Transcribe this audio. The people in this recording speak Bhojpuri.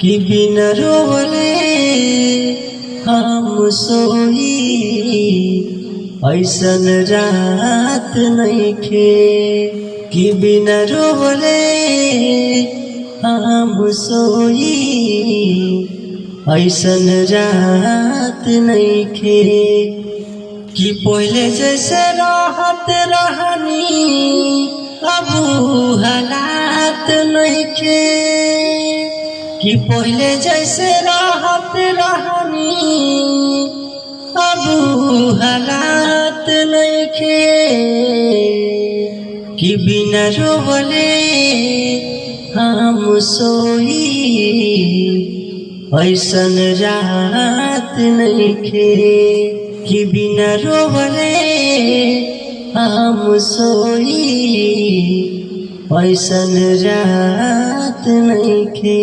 कि बिना रोवले हम सोई ऐसन रात नइखे। कि बिना रोवले हम सोई ऐसन रात नइखे। कि पहले जैसे राहत रहनी अब हालात नइखे। कि पहले जैसे राहत रहनी अब हालात नइखे। कि बिना रोवले हम सोई ऐसन रात नइखे। कि बिना रोवले हम सोई ऐसन रात नइखे।